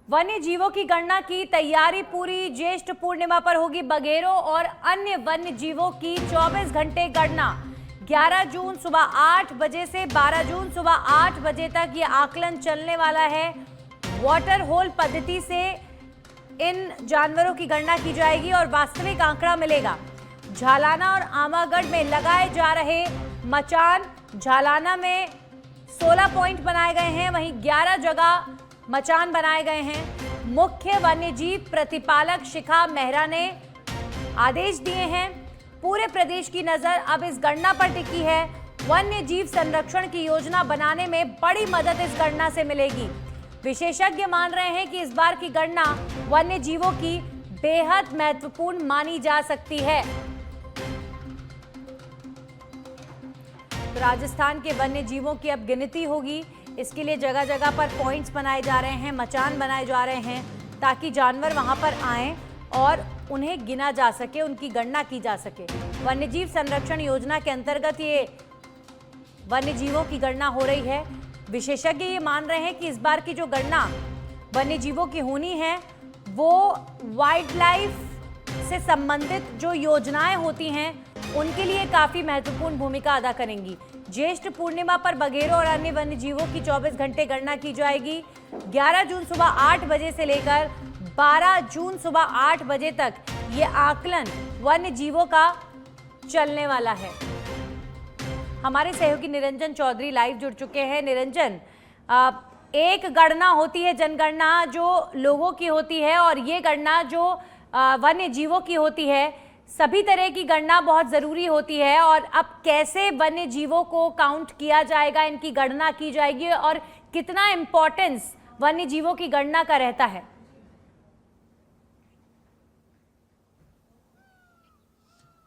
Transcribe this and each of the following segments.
वन्य जीवों की गणना की तैयारी पूरी। ज्येष्ठ पूर्णिमा पर होगी बघेरों और अन्य वन्य जीवों की 24 घंटे गणना। 11 जून सुबह 8 बजे से 12 जून सुबह 8 बजे तक ये आकलन चलने वाला है। वाटर होल पद्धति से इन जानवरों की गणना की जाएगी और वास्तविक आंकड़ा मिलेगा। झालाना और आमागढ़ में लगाए जा रहे मचान, झालाना में 16 पॉइंट बनाए गए हैं, वहीं 11 जगह मचान बनाए गए हैं। मुख्य वन्यजीव प्रतिपालक शिखा मेहरा ने आदेश दिए हैं। पूरे प्रदेश की नजर अब इस गणना पर टिकी है। वन्य जीव संरक्षण की योजना बनाने में बड़ी मदद इस गणना से मिलेगी। विशेषज्ञ मान रहे हैं कि इस बार की गणना वन्य जीवों की बेहद महत्वपूर्ण मानी जा सकती है। तो राजस्थान के वन्य जीवों की अब गिनती होगी। इसके लिए जगह जगह पर पॉइंट्स बनाए जा रहे हैं, मचान बनाए जा रहे हैं, ताकि जानवर वहां पर आएं और उन्हें गिना जा सके, उनकी गणना की जा सके। वन्यजीव संरक्षण योजना के अंतर्गत ये वन्य जीवों की गणना हो रही है। विशेषज्ञ ये मान रहे हैं कि इस बार की जो गणना वन्य जीवों की होनी है वो वाइल्ड लाइफ से संबंधित जो योजनाएं होती हैं उनके लिए काफी महत्वपूर्ण भूमिका अदा करेंगी। ज्येष्ठ पूर्णिमा पर बघेरों और अन्य वन्य जीवों की 24 घंटे गणना की जाएगी। 11 जून सुबह 8 बजे से लेकर 12 जून सुबह 8 बजे तक ये आकलन वन्य जीवों का चलने वाला है। हमारे सहयोगी निरंजन चौधरी लाइव जुड़ चुके हैं। निरंजन, एक गणना होती है जनगणना जो लोगों की होती है और ये गणना जो वन्य जीवों की होती है, सभी तरह की गणना बहुत जरूरी होती है। और अब कैसे वन्य जीवों को काउंट किया जाएगा, इनकी गणना की जाएगी और कितना इंपॉर्टेंस वन्य जीवों की गणना का रहता है?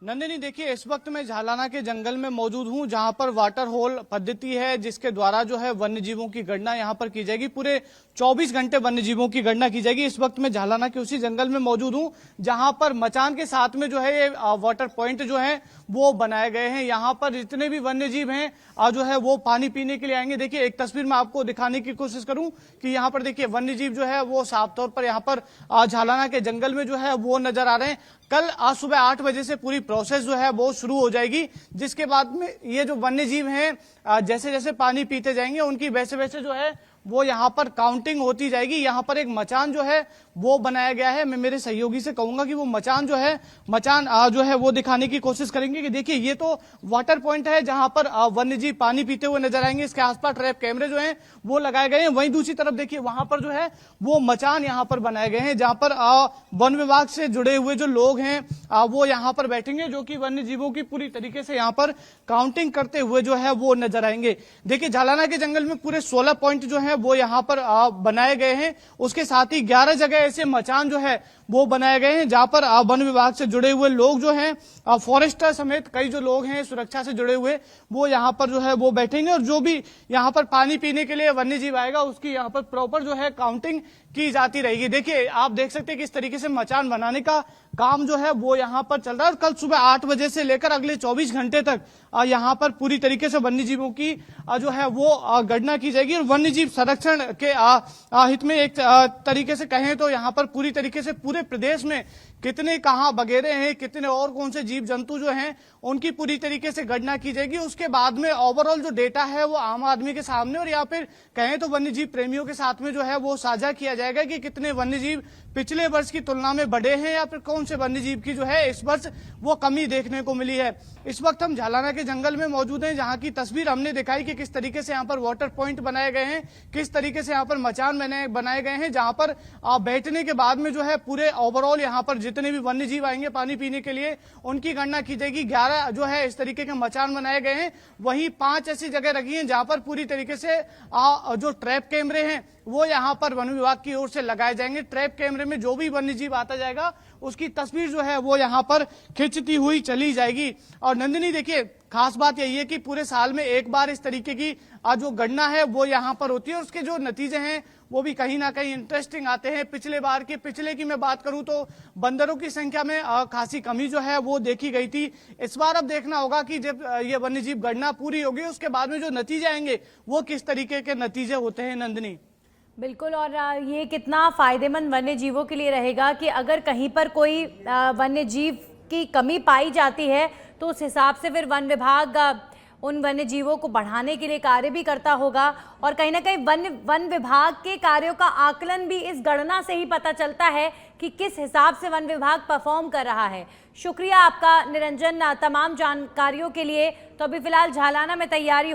नंदिनी, देखिए इस वक्त मैं झालाना के जंगल में मौजूद हूं, जहां पर वाटर होल पद्धति है जिसके द्वारा जो है वन्य जीवों की गणना यहां पर की जाएगी। पूरे 24 घंटे वन्य जीवों की गणना की जाएगी। इस वक्त मैं झालाना के उसी जंगल में मौजूद हूं जहां पर मचान के साथ में जो है ये वाटर पॉइंट जो है वो बनाए गए हैं। यहाँ पर जितने भी वन्य जीव हैं जो है वो पानी पीने के लिए आएंगे। देखिए एक तस्वीर में आपको दिखाने की कोशिश करूं कि यहाँ पर देखिए वन्य जीव जो है वो साफ तौर पर यहाँ पर झालाना के जंगल में जो है वो नजर आ रहे हैं। कल आज सुबह 8 बजे से पूरी प्रोसेस जो है वो शुरू हो जाएगी, जिसके बाद में ये जो वन्य जीव हैं जैसे जैसे पानी पीते जाएंगे उनकी वैसे वैसे जो है वो यहाँ पर काउंटिंग होती जाएगी। यहाँ पर एक मचान जो है वो बनाया गया है। मैं मेरे सहयोगी से कहूंगा कि वो मचान जो है वो दिखाने की कोशिश करेंगे कि देखिए ये तो वाटर पॉइंट है जहां पर वन्य जीव पानी पीते हुए नजर आएंगे। इसके आसपास ट्रैप कैमरे जो हैं वो लगाए गए हैं। वहीं दूसरी तरफ देखिए वहां पर जो है वो मचान यहाँ पर बनाए गए हैं जहां पर वन विभाग से जुड़े हुए जो लोग हैं वो यहाँ पर बैठेंगे, जो कि वन्य जीवों की पूरी तरीके से यहाँ पर काउंटिंग करते हुए जो है वो नजर आएंगे। देखिए झालाना के जंगल में पूरे 16 पॉइंट जो है वो यहाँ पर बनाए गए हैं। उसके साथ ही 11 जगह ऐसे मचान जो है वो बनाए गए हैं जहां पर वन विभाग से जुड़े हुए लोग जो हैं, फॉरेस्टर समेत कई जो लोग हैं सुरक्षा से जुड़े हुए, वो यहाँ पर जो है वो बैठेंगे और जो भी यहाँ पर पानी पीने के लिए वन्य जीव आएगा उसकी यहाँ पर प्रॉपर जो है काउंटिंग की जाती रहेगी। देखिए आप देख सकते हैं कि इस तरीके से मचान बनाने का काम जो है वो यहाँ पर चल रहा है और कल सुबह 8 बजे से लेकर अगले 24 घंटे तक यहाँ पर पूरी तरीके से वन्य जीवों की जो है वो गणना की जाएगी। और वन्य जीव संरक्षण के हित में एक तरीके से कहें तो यहाँ पर पूरी तरीके से पूरे प्रदेश में कितने कहाँ बघेरे हैं, कितने और कौन से जीव जंतु जो हैं उनकी पूरी तरीके से गणना की जाएगी। उसके बाद में ओवरऑल जो डेटा है वो आम आदमी के सामने और या फिर कहें तो वन्य जीव प्रेमियों के साथ में जो है वो साझा किया जाएगा कि कितने वन्य जीव पिछले वर्ष की तुलना में बढ़े हैं या फिर कौन से वन्य जीव की जो है इस वर्ष वो कमी देखने को मिली है। इस वक्त हम झालाना के जंगल में मौजूद हैं, जहां की तस्वीर हमने दिखाई कि किस तरीके से यहाँ पर वाटर पॉइंट बनाए गए हैं, किस तरीके से यहाँ पर मचान बनाए गए हैं, जहां पर बैठने के बाद में जो है पूरे ओवरऑल यहाँ पर जितने भी वन्य जीव आएंगे पानी पीने के लिए उनकी गणना की जाएगी। 11 जो है इस तरीके के मचान बनाए गए हैं। वहीं 5 ऐसी जगह रखी हैं जहां पर पूरी तरीके से जो ट्रैप कैमरे हैं वो यहाँ पर वन विभाग की ओर से लगाए जाएंगे। ट्रैप कैमरे में जो भी वन्य जीव आता जाएगा उसकी तस्वीर जो है वो यहाँ पर खिंचती हुई चली जाएगी। और नंदिनी देखिए खास बात यही है कि पूरे साल में एक बार इस तरीके की जो गणना है वो यहाँ पर होती है और उसके जो नतीजे हैं वो भी कहीं ना कहीं इंटरेस्टिंग आते हैं। पिछले की मैं बात करूं तो बंदरों की संख्या में खासी कमी जो है वो देखी गई थी। इस बार अब देखना होगा कि जब ये वन्यजीव गणना पूरी होगी उसके बाद में जो नतीजे आएंगे वो किस तरीके के नतीजे होते हैं। नंदिनी बिल्कुल। और ये कितना फायदेमंद वन्य जीवों के लिए रहेगा कि अगर कहीं पर कोई वन्य जीव की कमी पाई जाती है तो उस हिसाब से फिर वन विभाग उन वन्य जीवों को बढ़ाने के लिए कार्य भी करता होगा। और कहीं ना कहीं वन विभाग के कार्यों का आकलन भी इस गणना से ही पता चलता है कि किस हिसाब से वन विभाग परफॉर्म कर रहा है। शुक्रिया आपका निरंजन तमाम जानकारियों के लिए। तो अभी फिलहाल झालाना में तैयारी